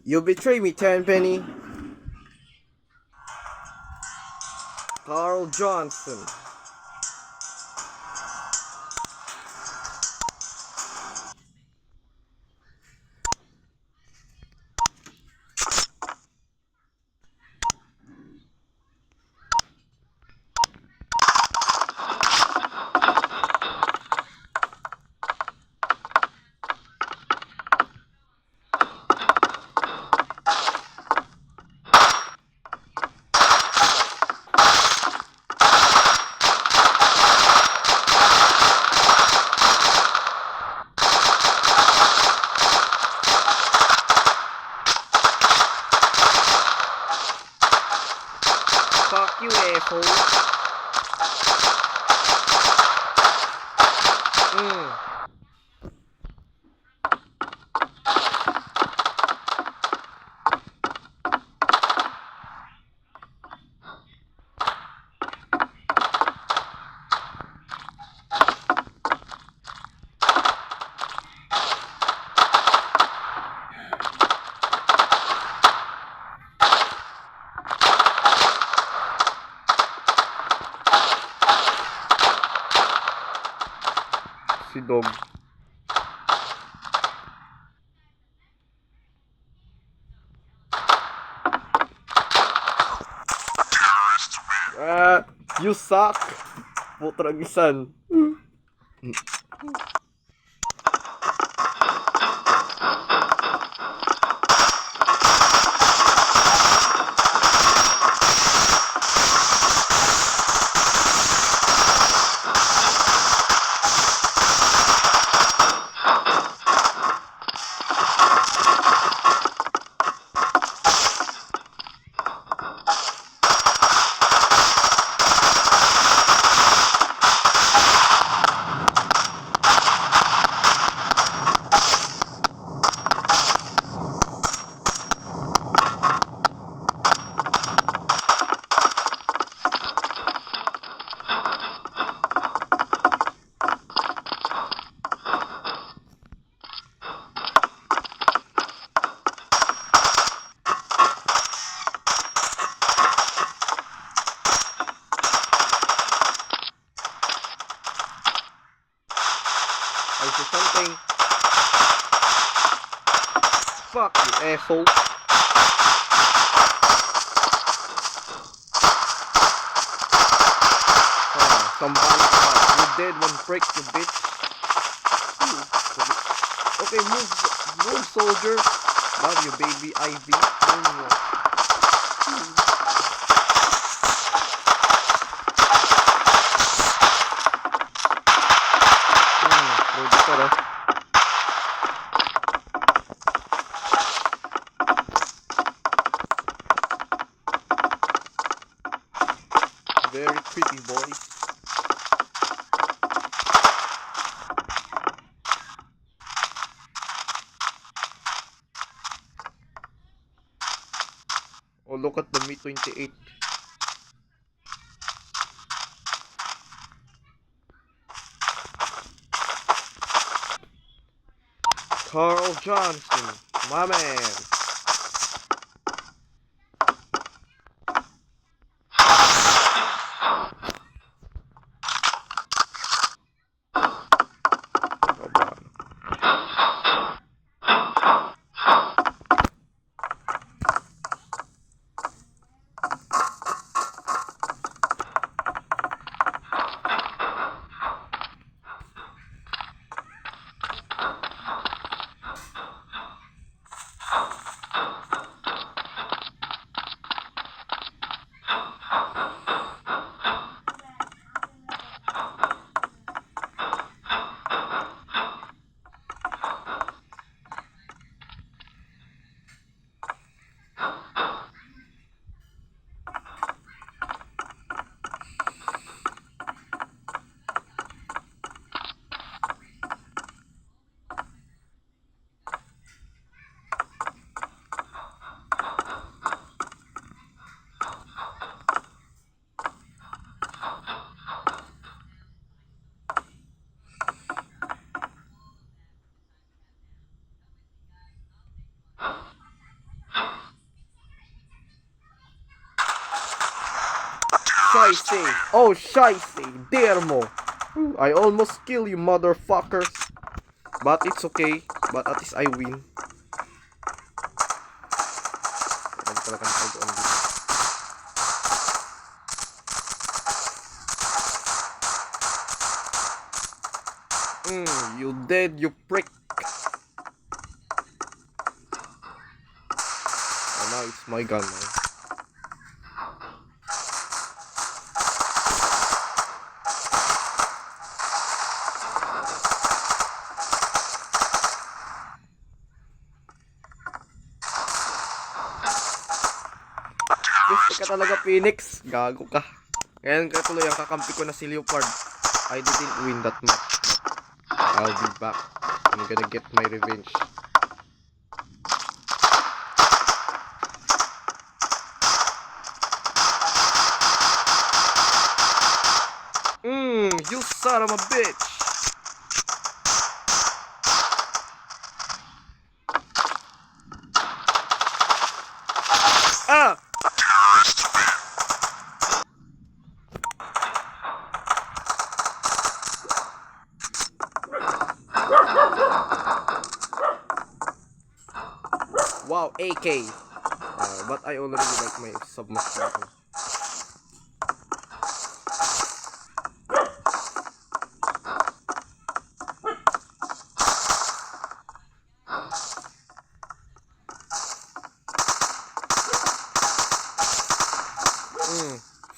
You betray me, Tenpenny. Carl Johnson. Fuck you, asshole. Si Dog. You suck. Putragisan. I say something. Fuck you, asshole. Somebody you dead when break the bitch. Okay, move, soldier. Love you, baby, Ivy. Very pretty boy. Oh, look at the Mi-28. Carl Johnson, my man. Scheisse! Oh, Scheisse! Dare mo! I almost kill you, motherfuckers! But it's okay. But at least I win. You dead, you prick! Oh, now it's my gun, man. Gusto ka talaga, Phoenix. Gago ka. Ngayon katuloy ang kakampi ko na si Leopard. I didn't win that match. I'll be back. I'm gonna get my revenge. You son of a bitch! Ah! Wow, AK. But I already like my submachine gun.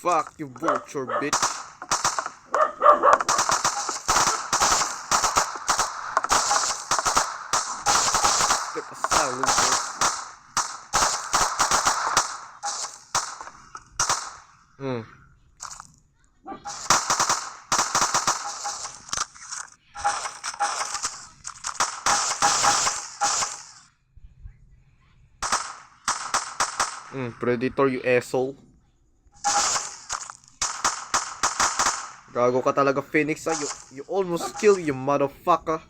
Fuck you, vulture bitch. Step aside, loser. Predator, you asshole. Gago ka talaga, Phoenix. You almost kill you, motherfucker.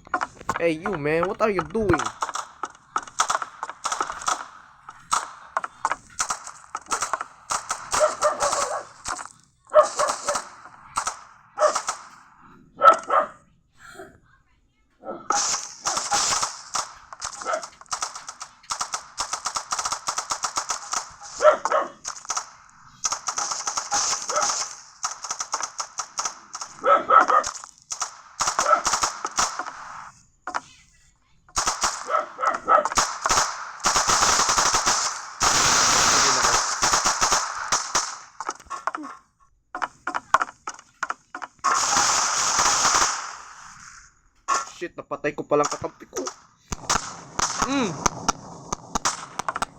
Hey, you, man. What are you doing? Shit, napatay ko palang kakampi ko.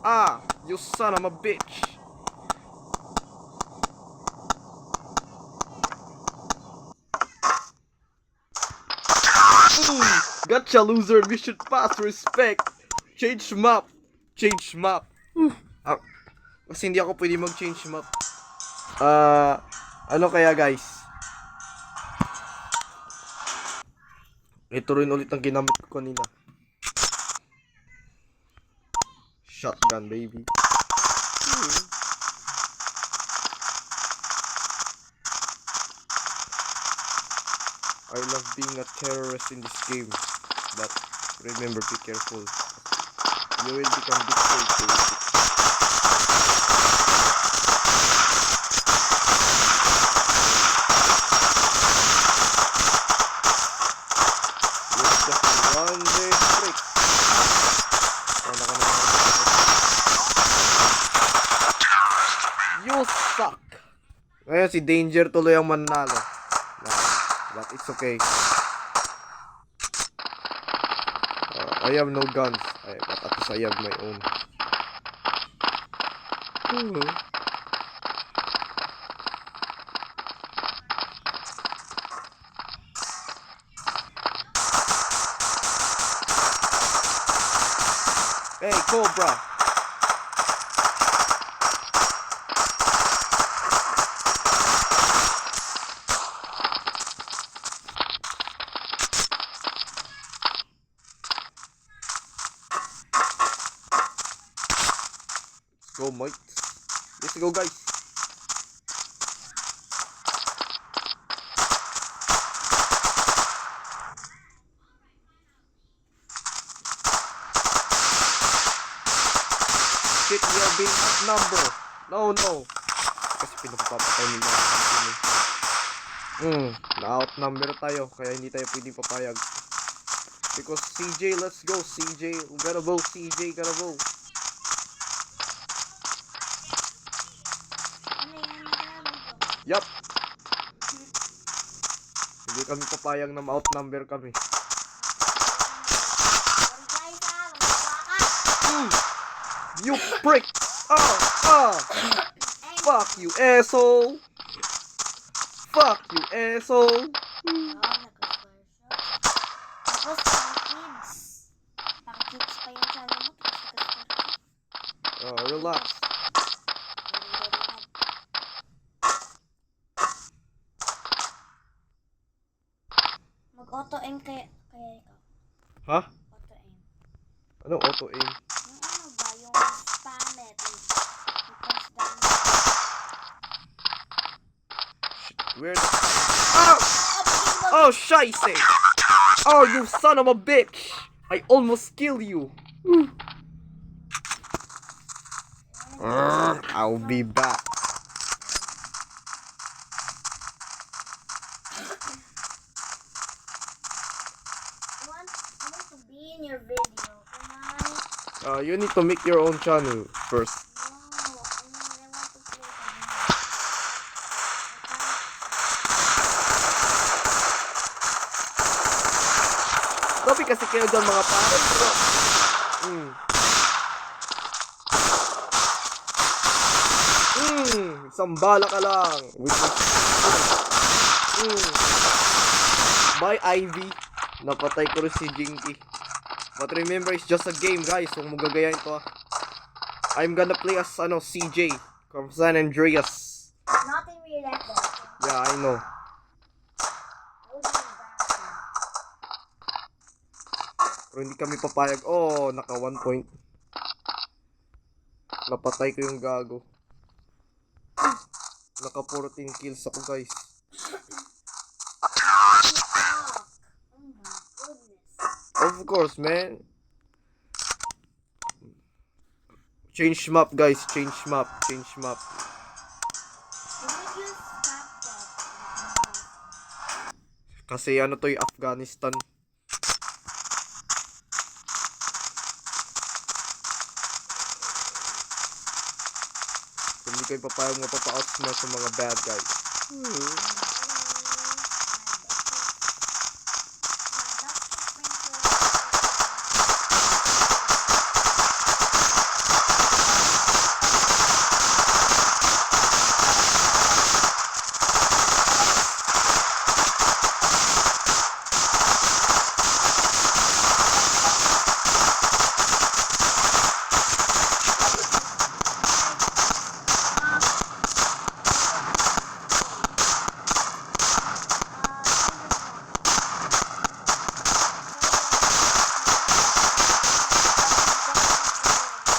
Ah, you son of a bitch. Gotcha, loser. Mission pass. Respect. Change map. Change map. Kasi hindi ako pwede mag-change map. Ano kaya, guys? Ito rin ulit ang ginamit ko kanina. Shotgun, baby. I love being a terrorist in this game. But remember, be careful. You will become betrayed. You suck. Ngayon si Danger tuloy ang manalo. But it's okay. I have no guns. But at least I have my own. Hey, Cobra. Go, mate. Let's go, guys. being outnumber. No. Kasi pinapapatay nila ang company. Na-outnumber tayo. Kaya hindi tayo pwedeng papayag. Because CJ, let's go CJ. We gotta go CJ, gotta go. Yup. Hindi kami papayag na ma-outnumber kami. You prick! Fuck you, asshole! Fuck you, asshole! Relax. Mag-auto-aim kaya ikaw. Ha? Auto-aim. Anong auto-aim? Yung ano ba? Yung spam it. You press down. Where the... Oh! Oh, scheisse! Oh, you son of a bitch! I almost killed you! I'll be back. I want to be in your video. Can I? You need to make your own channel first. No. I want to play Topic kasi kayo dyan mga pare. Isang bala ka lang. Bye Ivy. Napatay ko rin si Jinky. But remember, it's just a game guys. Huwag mo gagayahin to ah. I'm gonna play as CJ from San Andreas. Not in real life though. Yeah, I know. Pero hindi kami papayag. Oh, naka 1 point. Napatay ko yung gago. Naka 14 kills ako guys. Oh my goodness. Of course, man. Change map guys, change map. Did you use Snapchat? Kasi to yung Afghanistan. Hindi kayo papayag mapapa-outsmart sa mga bad guys.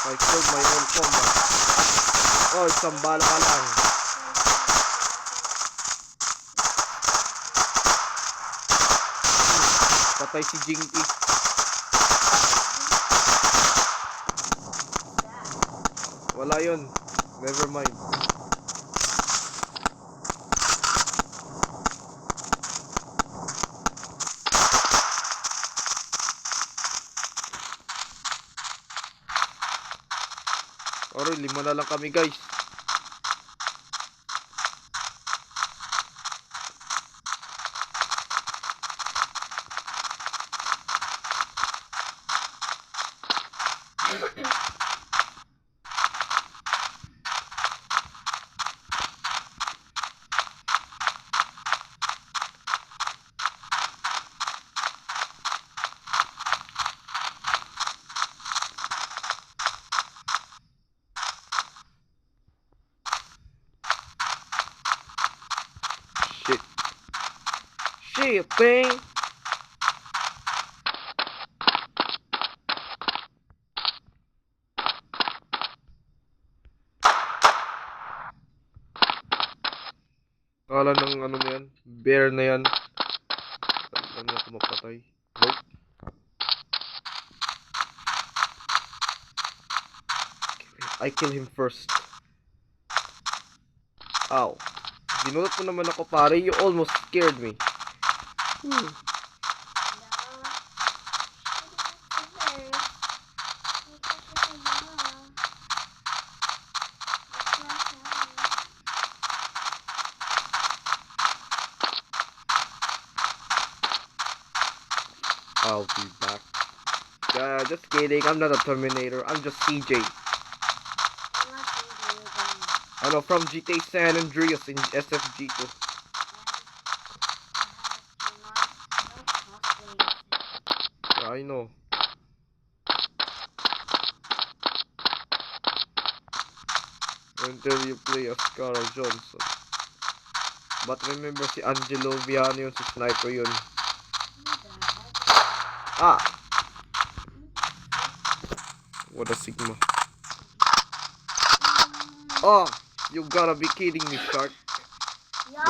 I killed my own combat. Oh, isang bala ka lang. Patay si Jinky. Wala yun. Never mind. Oro, 5 na lang kami guys. Shit, man. Kala ng mo yan, bear na yan. Ano ako mapatay? Nope. I kill him first. Ow. Binulot mo naman ako, pare. You almost scared me. I'll be back. Just kidding. I'm not a Terminator. I'm just CJ. I know, from GTA San Andreas in SFG2. I know. Until you play as Carl Johnson. But remember si Angelo Viano yun, si Sniper yun. Ah! What a Sigma. Oh! You gotta be kidding me, Shark. Yo,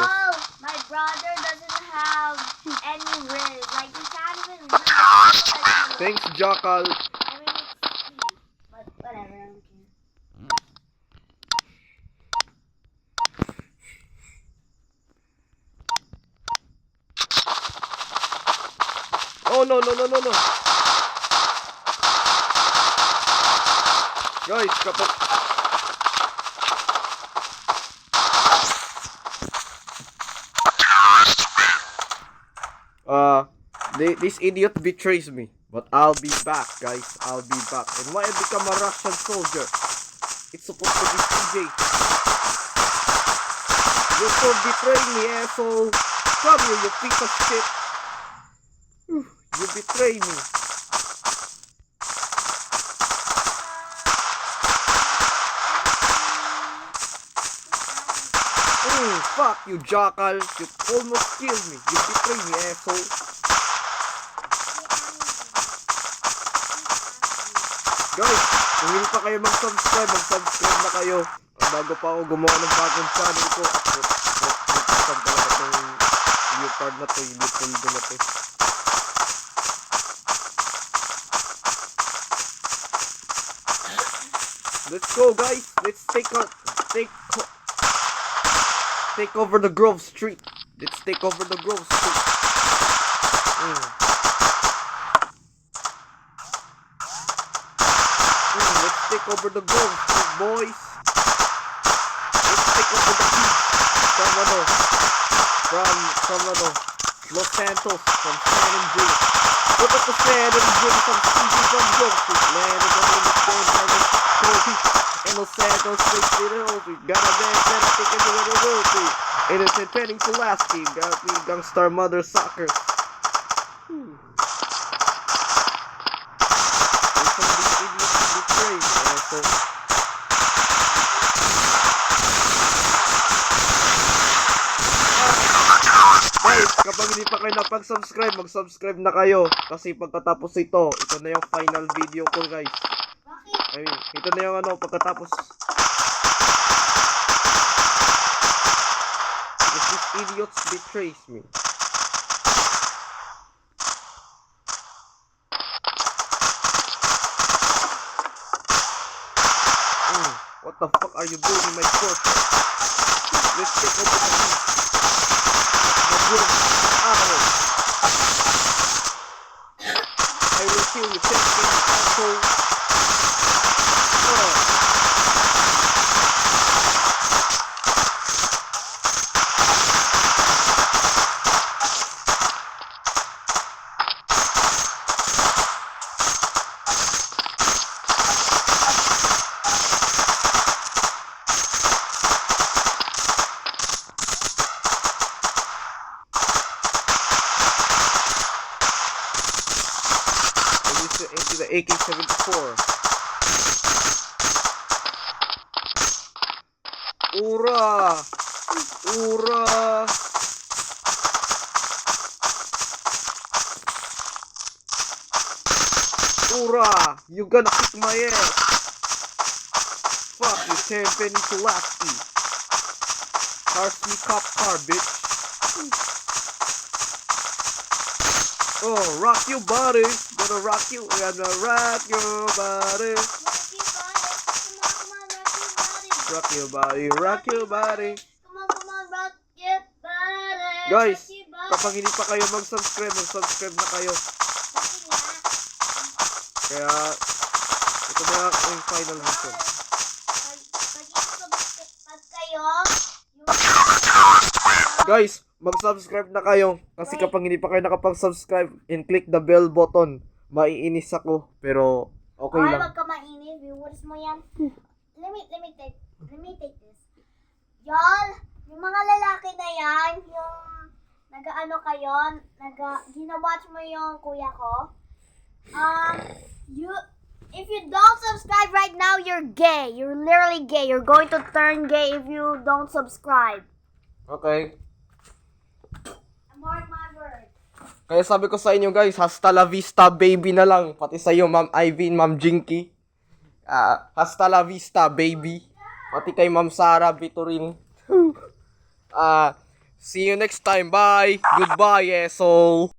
my brother doesn't have any riz. Like, he can't even read the alphabet. Thanks, Jackal. I mean, it's C, but whatever, I don't care. Oh, no. Guys, kapag... This idiot betrays me. But I'll be back, guys. I'll be back. And why I become a Russian soldier? It's supposed to be CJ. You so betrayed me, asshole. Come here, you piece of shit. You betray me. Fuck you, Jackal. You almost killed me. You betrayed me, asshole. Guys, kung hindi pa kayo mag-subscribe na kayo. Bago pa ako gumawa ng bagong channel ko. Saan talaga itong leopard na to, yung leopoldo na to. Let's go, guys. Let's take over the Grove Street. Let's take over the Grove Street. Let's take over the Grove Street, boys. Let's take over the beach. From Los Santos, from San Andreas. Look at the San Andreas from CG from Grove Street. Land of the Grand and Los Santos, we got a man that I think is a little royalty. And it's intending to last team. Got me Gangstar Mother Soccer. There's some big idiots to betray, asshole. Guys, kapag hindi pa kayo napag-subscribe, mag-subscribe na kayo. Kasi pagkatapos ito na yung final video ko, guys. I mean, ito na yung pagkatapos. This idiot betrays me. What the fuck are you doing in my court? Let's take over the beach. I will kill you, asshole. Into the AK-74. Ura! You gonna kick my ass! Fuck you, 10 penny Pulaski. Cars me cop car, bitch. Oh, rock your body. Gonna rock your body. Come on, rock your body, rock your body. Come on, rock it, body. Guys, rock your body. kapag hindi pa kayo mag-subscribe na kayo. Sige nga. Kaya, ito na yung final mission. Pag kayo, Guys, mag-subscribe na kayo. Kasi kapag hindi pa kayo nakapag-subscribe and click the bell button, maiinis ako. Pero, okay lang. wag ka mainis. Viewers mo yan. Let me take this. Y'all, yung mga lalaki na yan, yung nag-ano kayo, gina-watch mo yung kuya ko. If you don't subscribe right now, you're gay. You're literally gay. You're going to turn gay if you don't subscribe. Okay. Mark my word. Kaya sabi ko sa inyo guys, hasta la vista baby na lang. Pati sa iyo, Ma'am Ivy, Ma'am Jinky. Hasta la vista baby. Pati kay Ma'am Sara Vitorin. See you next time. Bye. Goodbye, asshole.